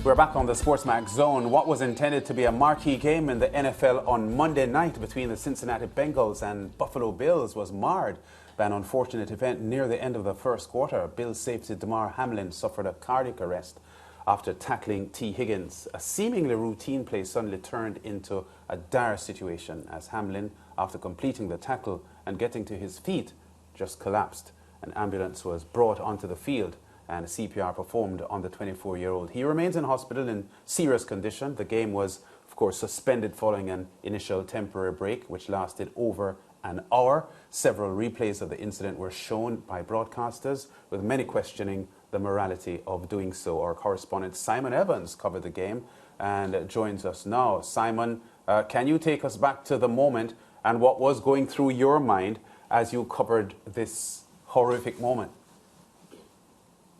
We're back on the Sportsmax Zone. What was intended to be a marquee game in the NFL on Monday night between the Cincinnati Bengals and Buffalo Bills was marred by an unfortunate event near the end of the first quarter. Bills safety Damar Hamlin suffered a cardiac arrest after tackling T. Higgins. A seemingly routine play suddenly turned into a dire situation as Hamlin, after completing the tackle and getting to his feet, just collapsed. An ambulance was brought onto the field and CPR performed on the 24-year-old. He remains in hospital in serious condition. The game was, of course, suspended following an initial temporary break, which lasted over an hour. Several replays of the incident were shown by broadcasters, with many questioning the morality of doing so. Our correspondent Simon Evans covered the game and joins us now. Simon, can you take us back to the moment and what was going through your mind as you covered this horrific moment?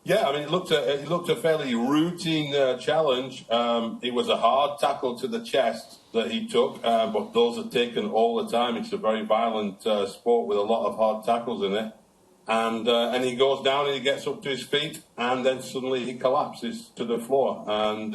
Yeah, I mean, it looked a fairly routine challenge. It was a hard tackle to the chest that he took, but those are taken all the time. It's a very violent sport with a lot of hard tackles in it. And he goes down and he gets up to his feet, and then suddenly he collapses to the floor. And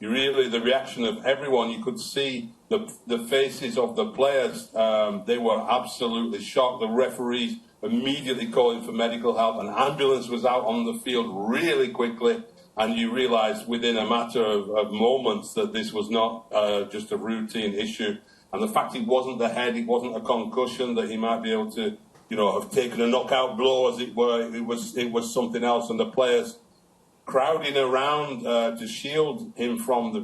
really, the reaction of everyone, you could see the faces of the players. They were absolutely shocked. The referees immediately calling for medical help. An ambulance was out on the field really quickly, and you realised within a matter of moments that this was not just a routine issue. And the fact it wasn't the head, it wasn't a concussion, that he might be able to, have taken a knockout blow, as it were. It was something else, and the players crowding around to shield him from the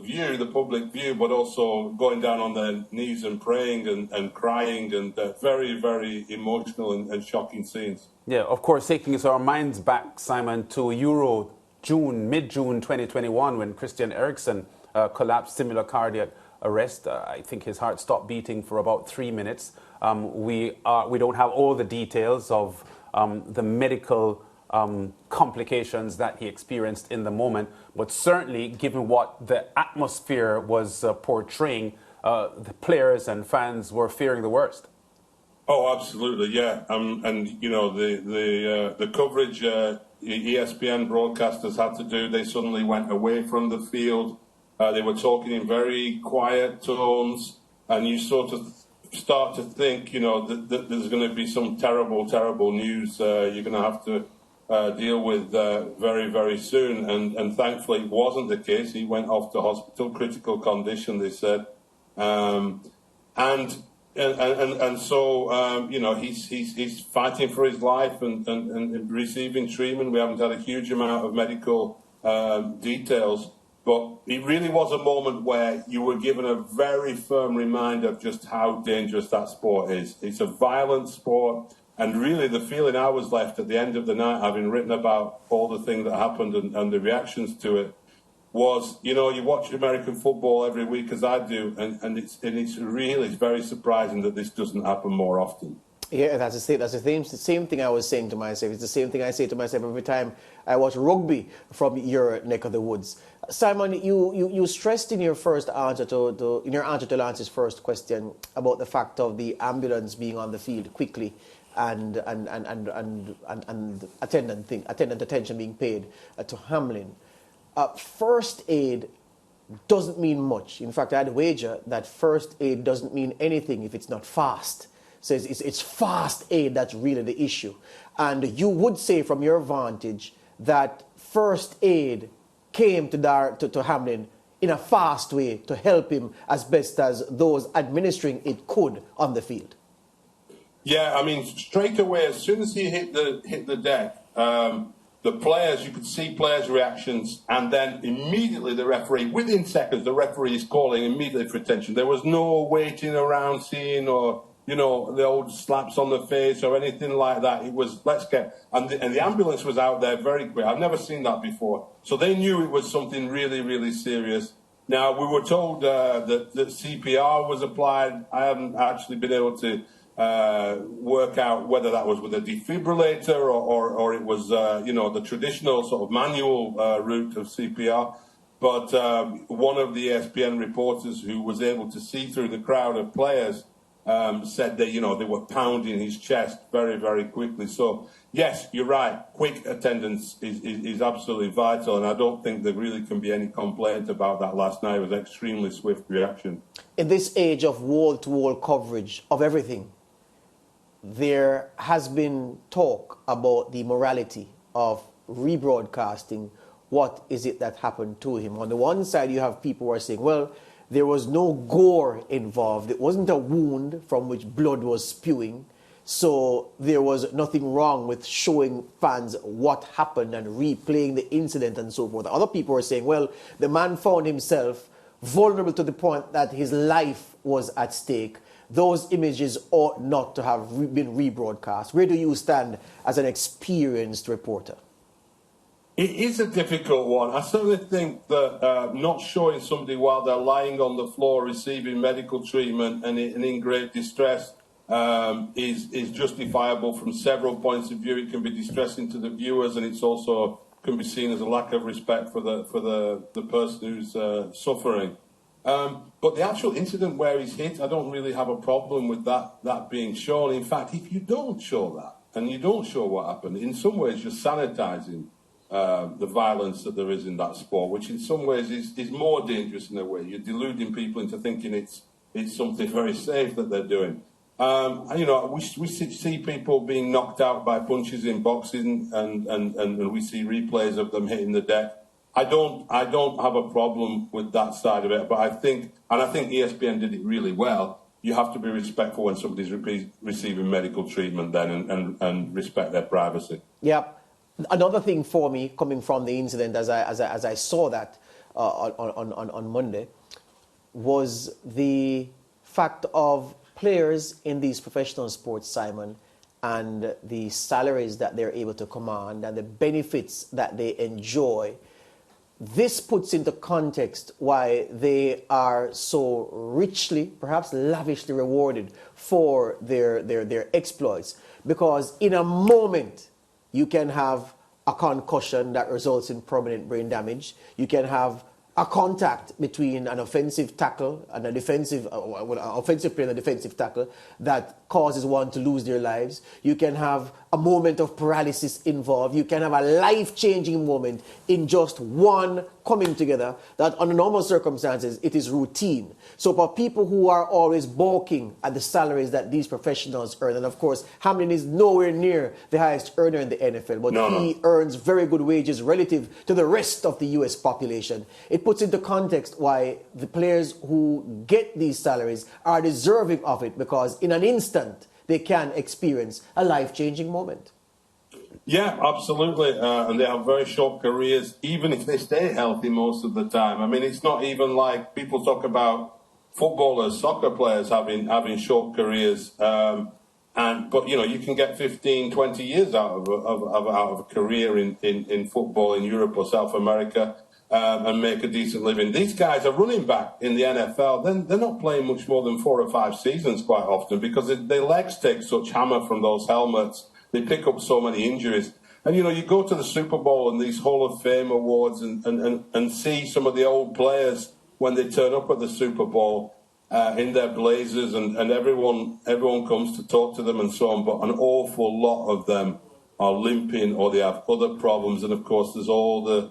public view, but also going down on their knees and praying and crying, and very, very emotional and shocking scenes. Yeah, of course, taking our minds back, Simon, to mid-June 2021, when Christian Eriksen collapsed, similar cardiac arrest. I think his heart stopped beating for about 3 minutes. We don't have all the details of the medical complications that he experienced in the moment, but certainly given what the atmosphere was portraying, the players and fans were fearing the worst. Oh, absolutely, yeah. And the coverage ESPN broadcasters had to do, they suddenly went away from the field. They were talking in very quiet tones, and you sort of start to think, that there's going to be some terrible, terrible news you're going to have to deal with very, very soon. And thankfully it wasn't the case. He went off to hospital, critical condition, they said. And so he's fighting for his life and receiving treatment. We haven't had a huge amount of medical details, but it really was a moment where you were given a very firm reminder of just how dangerous that sport is. It's a violent sport. And really, the feeling I was left at the end of the night, having written about all the things that happened and the reactions to it, was, you watch American football every week, as I do, and it's really very surprising that this doesn't happen more often. Yeah, that's the same thing I was saying to myself. It's the same thing I say to myself every time I watch rugby from your neck of the woods. Simon, you stressed in your first answer to Lance's first question about the fact of the ambulance being on the field quickly, and attendant attention being paid to Hamlin. First aid doesn't mean much. In fact, I'd wager that first aid doesn't mean anything if it's not fast. So it's fast aid that's really the issue. And you would say from your vantage that first aid came to Hamlin in a fast way to help him as best as those administering it could on the field. Yeah, I mean, straight away, as soon as he hit the deck, the players, you could see players' reactions, and then immediately the referee, within seconds, the referee is calling immediately for attention. There was no waiting around seeing or, the old slaps on the face or anything like that. It was, and the ambulance was out there very quick. I've never seen that before. So they knew it was something really, really serious. Now, we were told that CPR was applied. I haven't actually been able to work out whether that was with a defibrillator or it was, the traditional sort of manual route of CPR. But one of the ESPN reporters who was able to see through the crowd of players said that, they were pounding his chest very, very quickly. So, yes, you're right. Quick attendance is absolutely vital, and I don't think there really can be any complaint about that last night. It was an extremely swift reaction. In this age of wall-to-wall coverage of everything, there has been talk about the morality of rebroadcasting. What is it that happened to him? On the one side, you have people who are saying, well, there was no gore involved. It wasn't a wound from which blood was spewing. So there was nothing wrong with showing fans what happened and replaying the incident and so forth. Other people are saying, well, the man found himself vulnerable to the point that his life was at stake. Those images ought not to have been rebroadcast. Where do you stand as an experienced reporter? It is a difficult one. I certainly think that not showing somebody while they're lying on the floor receiving medical treatment and in great distress is justifiable from several points of view. It can be distressing to the viewers, and it's also can be seen as a lack of respect for the person who's suffering. But the actual incident where he's hit, I don't really have a problem with that being shown. In fact, if you don't show that and you don't show what happened, in some ways you're sanitizing the violence that there is in that sport, which in some ways is more dangerous in a way. You're deluding people into thinking it's something very safe that they're doing. We see people being knocked out by punches in boxing, and we see replays of them hitting the deck. I don't have a problem with that side of it, but I think ESPN did it really well. You have to be respectful when somebody's receiving medical treatment then and respect their privacy. Yep. Another thing for me, coming from the incident as I saw that on Monday, was the fact of players in these professional sports, Simon, and the salaries that they're able to command and the benefits that they enjoy. This puts into context why they are so richly, perhaps lavishly rewarded for their exploits. Because in a moment, you can have a concussion that results in permanent brain damage. You can have a contact between an offensive tackle and a defensive, offensive player and a defensive tackle that causes one to lose their lives. You can have a moment of paralysis involved. You can have a life-changing moment in just one coming together that under normal circumstances, it is routine. So for people who are always balking at the salaries that these professionals earn, and of course, Hamlin is nowhere near the highest earner in the NFL, but he earns very good wages relative to the rest of the U.S. population. It puts into context why the players who get these salaries are deserving of it, because in an instant, they can experience a life-changing moment. Yeah, absolutely. And they have very short careers, even if they stay healthy most of the time. I mean, it's not even like people talk about footballers, soccer players having short careers. But you can get 15, 20 years out of a career in football in Europe or South America. And make a decent living. These guys are running back in the NFL. Then they're not playing much more than 4 or 5 seasons quite often because their legs take such hammer from those helmets. They pick up so many injuries. And, you go to the Super Bowl and these Hall of Fame awards and see some of the old players when they turn up at the Super Bowl in their blazers and everyone comes to talk to them and so on. But an awful lot of them are limping or they have other problems. And, of course, there's all the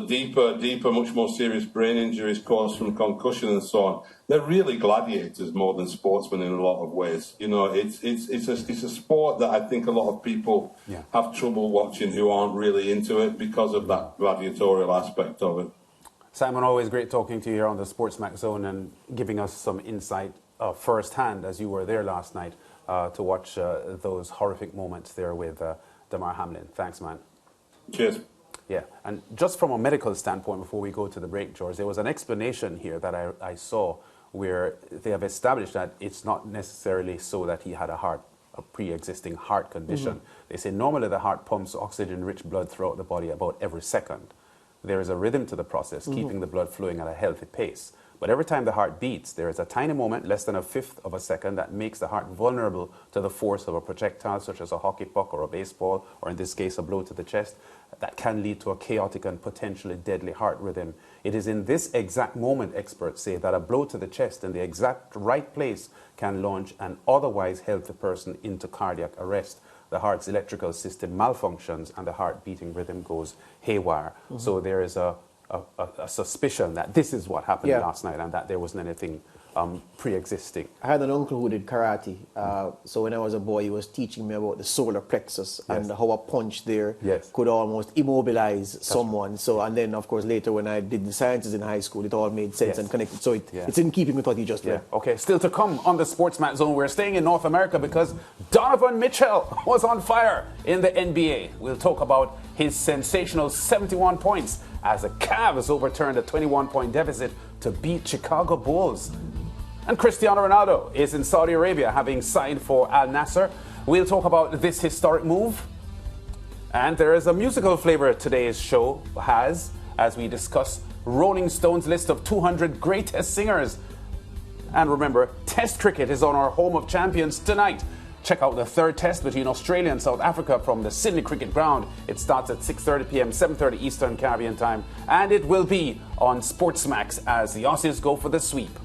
deeper, much more serious brain injuries caused from concussion and so on. They're really gladiators more than sportsmen in a lot of ways. It's a sport that I think a lot of people have trouble watching who aren't really into it because of that gladiatorial aspect of it. Simon, always great talking to you here on the Sports Mac Zone and giving us some insight firsthand as you were there last night to watch those horrific moments there with Damar Hamlin. Thanks, man. Cheers. Yeah, and just from a medical standpoint, before we go to the break, George, there was an explanation here that I saw where they have established that it's not necessarily so that he had a pre-existing heart condition. Mm-hmm. They say normally the heart pumps oxygen-rich blood throughout the body about every second. There is a rhythm to the process, keeping the blood flowing at a healthy pace. But every time the heart beats, there is a tiny moment, less than a fifth of a second, that makes the heart vulnerable to the force of a projectile, such as a hockey puck or a baseball, or in this case, a blow to the chest. that can lead to a chaotic and potentially deadly heart rhythm. It is in this exact moment, experts say, that a blow to the chest in the exact right place can launch an otherwise healthy person into cardiac arrest. The heart's electrical system malfunctions and the heart beating rhythm goes haywire. So there is a suspicion that this is what happened last night and that there wasn't anything pre-existing. I had an uncle who did karate. So when I was a boy, he was teaching me about the solar plexus and how a punch there could almost immobilize someone. So, and then, of course, later when I did the sciences in high school, it all made sense and connected. So it's in keeping with what you just read. Okay, still to come on the Sportsmat Zone. We're staying in North America because Donovan Mitchell was on fire in the NBA. We'll talk about his sensational 71 points as the Cavs overturned a 21-point deficit to beat Chicago Bulls. And Cristiano Ronaldo is in Saudi Arabia, having signed for Al Nassr. We'll talk about this historic move. And there is a musical flavor today's show has, as we discuss Rolling Stone's list of 200 greatest singers. And remember, Test cricket is on our home of champions tonight. Check out the third test between Australia and South Africa from the Sydney Cricket Ground. It starts at 6:30 p.m, 7:30 Eastern Caribbean time. And it will be on Sportsmax as the Aussies go for the sweep.